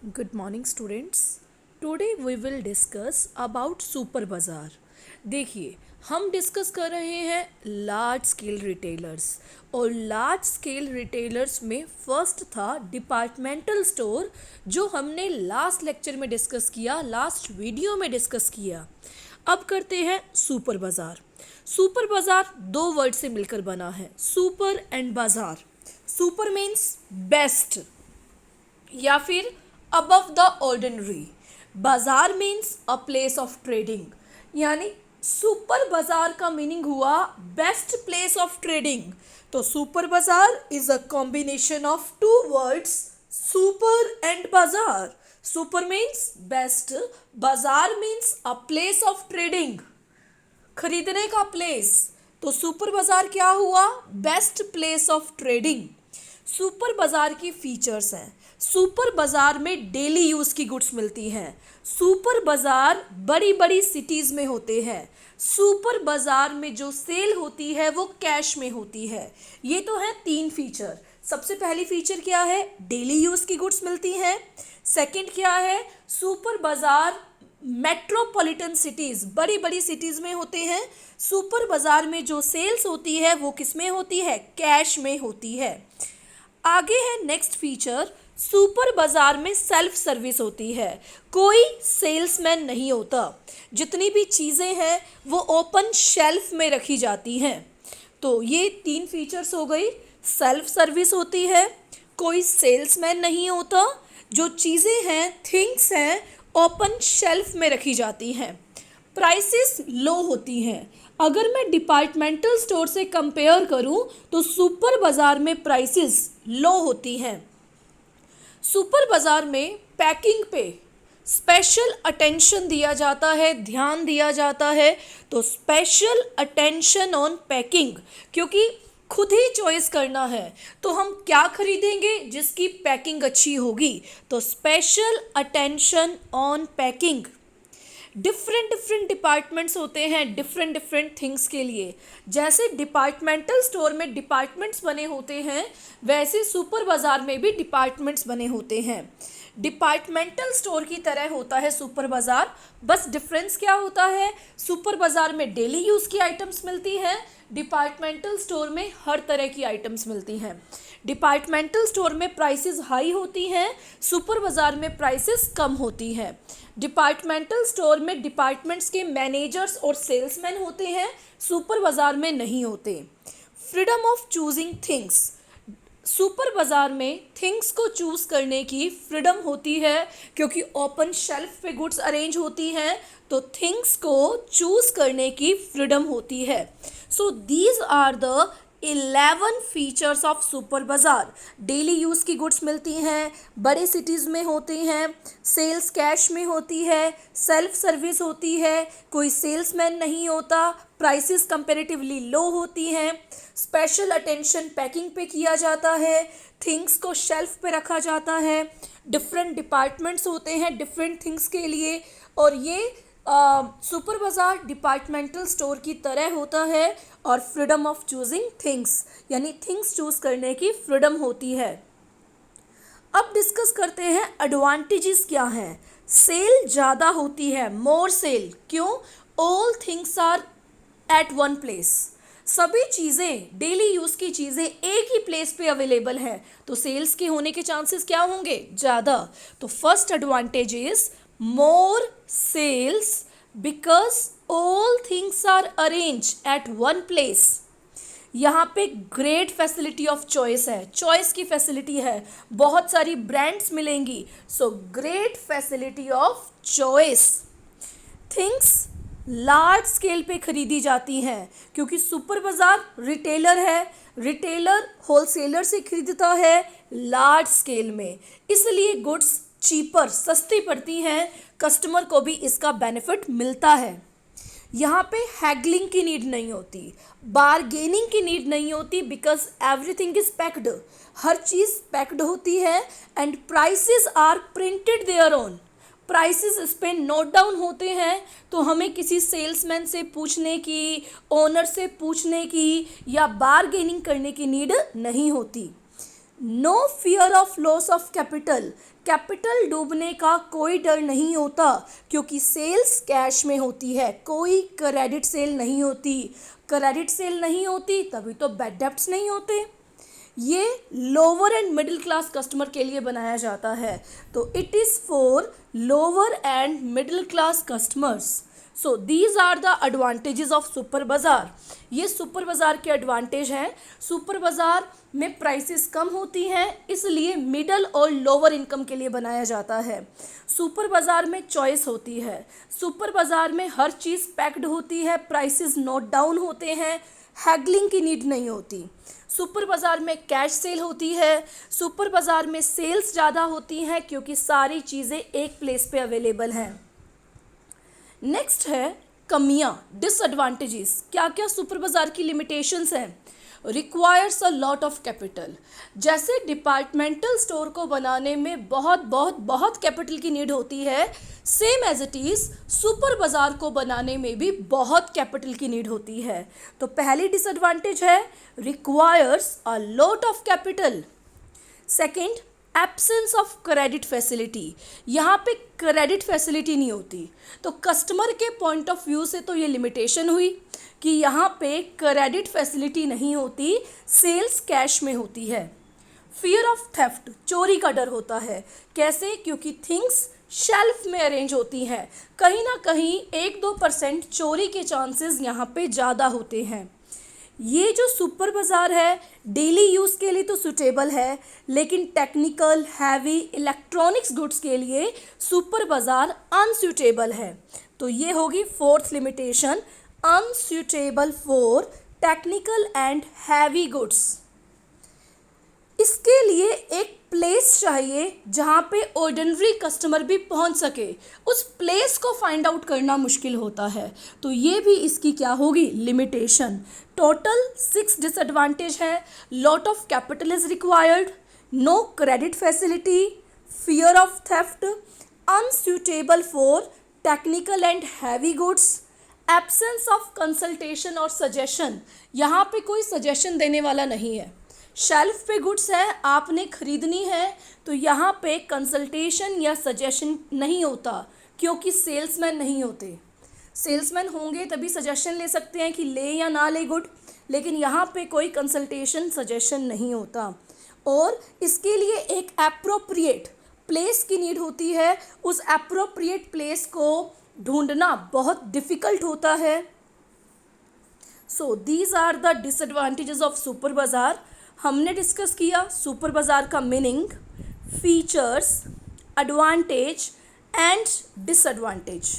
Good morning students. Today we will discuss about super बाज़ार. देखिए हम डिस्कस कर रहे हैं लार्ज स्केल रिटेलर्स और लार्ज स्केल रिटेलर्स में फर्स्ट था डिपार्टमेंटल स्टोर जो हमने लास्ट लेक्चर में डिस्कस किया, लास्ट वीडियो में डिस्कस किया. अब करते हैं सुपर बाज़ार. सुपर बाज़ार दो वर्ड से मिलकर बना है, super and bazaar. Super means best या फिर above the ordinary. Bazaar means a place of trading, यानी सुपर बाजार का मीनिंग हुआ बेस्ट प्लेस ऑफ ट्रेडिंग. तो super bazaar is a combination of two words super and bazaar. Super means best, bazaar means a place of trading, खरीदने का place. तो super bazaar क्या हुआ? Best place of trading. Super bazaar की फीचर्स हैं. सुपर बाजार में डेली यूज़ की गुड्स मिलती हैं. सुपर बाजार बड़ी बड़ी सिटीज़ में होते हैं. सुपर बाजार में जो सेल होती है वो कैश में होती है. ये तो हैं तीन फीचर. सबसे पहली फीचर क्या है? डेली यूज़ की गुड्स मिलती हैं. सेकंड क्या है? सुपर बाजार मेट्रोपॉलिटन सिटीज़, बड़ी बड़ी सिटीज़ में होते हैं. सुपर बाजार में जो सेल्स होती है वो किस में होती है? कैश में होती है. आगे है नेक्स्ट फीचर, सुपर बाजार में सेल्फ सर्विस होती है. कोई सेल्समैन नहीं होता. जितनी भी चीज़ें हैं वो ओपन शेल्फ में रखी जाती हैं. तो ये तीन फीचर्स हो गई. सेल्फ सर्विस होती है, कोई सेल्समैन नहीं होता, जो चीज़ें हैं, थिंग्स हैं, ओपन शेल्फ में रखी जाती हैं. प्राइसेस लो होती हैं. अगर मैं डिपार्टमेंटल स्टोर से कंपेयर करूं तो सुपर बाज़ार में प्राइसेस लो होती हैं. सुपर बाज़ार में पैकिंग पे स्पेशल अटेंशन दिया जाता है, ध्यान दिया जाता है. तो स्पेशल अटेंशन ऑन पैकिंग, क्योंकि खुद ही चॉइस करना है तो हम क्या खरीदेंगे? जिसकी पैकिंग अच्छी होगी. तो special attention on packing. Different departments होते हैं डिफरेंट थिंग्स के लिए. जैसे डिपार्टमेंटल स्टोर में डिपार्टमेंट्स बने होते हैं, वैसे सुपर बाज़ार में भी डिपार्टमेंट्स बने होते हैं. डिपार्टमेंटल स्टोर की तरह होता है सुपर बाज़ार, बस डिफरेंस क्या होता है? सुपर बाज़ार में डेली यूज़ की आइटम्स मिलती हैं, डिपार्टमेंटल स्टोर में हर तरह की आइटम्स मिलती हैं. डिपार्टमेंटल स्टोर में प्राइसेस हाई होती हैं, सुपर बाज़ार में प्राइसेस कम होती हैं. डिपार्टमेंटल स्टोर में डिपार्टमेंट्स के मैनेजर्स और सेल्समैन होते हैं, सुपर बाज़ार में नहीं होते. Freedom of choosing things. Super बाज़ार में थिंग्स को चूज़ करने की फ्रीडम होती है, क्योंकि ओपन शेल्फ पे गुड्स अरेंज होती हैं, तो थिंग्स को चूज़ करने की फ्रीडम होती है. So these are the 11 features of super bazaar. Daily use की गुड्स मिलती हैं, बड़े सिटीज़ में होती हैं, सेल्स कैश में होती है, सेल्फ सर्विस होती है, कोई सेल्समैन नहीं होता, प्राइसेस कंपैरेटिवली लो होती हैं, स्पेशल अटेंशन पैकिंग पे किया जाता है, थिंग्स को शेल्फ पे रखा जाता है, डिफरेंट डिपार्टमेंट्स होते हैं डिफरेंट थिंग्स के लिए. और ये सुपर बाज़ार डिपार्टमेंटल स्टोर की तरह होता है. और फ्रीडम ऑफ चूजिंग थिंग्स, यानी थिंग्स चूज़ करने की फ्रीडम होती है. अब डिस्कस करते हैं एडवांटेजेस क्या हैं. सेल ज़्यादा होती है, मोर सेल. क्यों? All things are at one place. सभी चीज़ें, डेली यूज़ की चीज़ें एक ही प्लेस पे अवेलेबल हैं, तो सेल्स के होने के चांसेस क्या होंगे? ज़्यादा. तो first advantage is more sales because all things are arrange at one place. यहाँ पे ग्रेट फैसिलिटी ऑफ चॉइस है, चॉइस की फैसिलिटी है, बहुत सारी ब्रांड्स मिलेंगी. So great facility of choice. Things large scale पे खरीदी जाती हैं, क्योंकि सुपर बाज़ार रिटेलर है, रिटेलर होलसेलर से खरीदता है लार्ज स्केल में, इसलिए गुड्स चीपर, सस्ती पड़ती हैं, कस्टमर को भी इसका बेनिफिट मिलता है. यहाँ पे हैगलिंग की नीड नहीं होती, बारगेनिंग की नीड नहीं होती, बिकॉज एवरीथिंग इज पैक्ड. हर चीज़ पैक्ड होती है and prices are printed there on. Prices इस पे नोट डाउन होते हैं, तो हमें किसी सेल्समैन से पूछने की, ओनर से पूछने की या बारगेनिंग करने की नीड नहीं होती. No fear of loss of capital. Capital डूबने का कोई डर नहीं होता क्योंकि सेल्स कैश में होती है, कोई क्रेडिट सेल नहीं होती। क्रेडिट सेल नहीं होती तभी तो बैड डेब्ट्स नहीं होते। ये lower and middle class customer के लिए बनाया जाता है, तो it is for lower and middle class customers. So these are the advantages of super bazaar. ये सुपर बाज़ार के एडवांटेज हैं। सुपर बाज़ार में प्राइसेस कम होती हैं, इसलिए मिडल और लोअर इनकम के लिए बनाया जाता है। सुपर बाज़ार में चॉइस होती है। सुपर बाज़ार में हर चीज़ पैक्ड होती है, प्राइसेस नोट डाउन होते हैं, हैगलिंग की नीड नहीं होती। सुपर बाज़ार में कैश सेल होती है। सुपर बाज़ार में सेल्स ज़्यादा होती हैं क्योंकि सारी चीज़ें एक प्लेस पे अवेलेबल हैं। नेक्स्ट है कमियां, डिसएडवांटेजेस। क्या क्या सुपर बाज़ार की लिमिटेशंस हैं? Requires a lot of capital. जैसे डिपार्टमेंटल स्टोर को बनाने में बहुत बहुत बहुत कैपिटल की नीड होती है, same as it is super bazaar को बनाने में भी बहुत कैपिटल की नीड होती है। तो पहली डिसएडवांटेज है requires a lot of capital. Second, absence of credit facility. यहाँ पे क्रेडिट फैसिलिटी नहीं होती, तो कस्टमर के पॉइंट ऑफ व्यू से तो ये लिमिटेशन हुई कि यहाँ पे क्रेडिट फैसिलिटी नहीं होती, सेल्स कैश में होती है। फियर ऑफ थेफ्ट, चोरी का डर होता है। कैसे? क्योंकि थिंग्स शेल्फ में अरेंज होती हैं, कहीं ना कहीं 1-2% चोरी के चांसेस यहाँ पे ज़्यादा होते हैं। ये जो सुपर बाज़ार है डेली यूज़ के लिए तो सूटेबल है, लेकिन टेक्निकल हैवी इलेक्ट्रॉनिक्स गुड्स के लिए सुपर बाज़ार अनसूटेबल है। तो ये होगी fourth limitation, unsuitable for technical and heavy goods. इसके लिए एक प्लेस चाहिए जहाँ पे ऑर्डिनरी कस्टमर भी पहुँच सके। उस प्लेस को फाइंड आउट करना मुश्किल होता है, तो ये भी इसकी क्या होगी? लिमिटेशन। टोटल 6 डिसएडवांटेज है। Lot of capital is required, no credit facility, fear of theft, unsuitable for technical and heavy goods, absence of consultation और सजेशन। यहाँ पे कोई सजेशन देने वाला नहीं है। शेल्फ पे गुड्स है, आपने खरीदनी है, तो यहाँ पे कंसल्टेशन या सजेशन नहीं होता क्योंकि सेल्समैन नहीं होते। सेल्समैन होंगे तभी सजेशन ले सकते हैं कि ले या ना ले गुड, लेकिन यहाँ पे कोई कंसल्टेशन सजेशन नहीं होता। और इसके लिए एक एप्रोप्रिएट प्लेस की नीड होती है। उस एप्रोप्रिएट प्लेस को ढूंढना बहुत डिफ़िकल्ट होता है। So these are the disadvantages of super bazaar. हमने डिस्कस किया सुपर बाज़ार का meaning, features, advantage and disadvantage.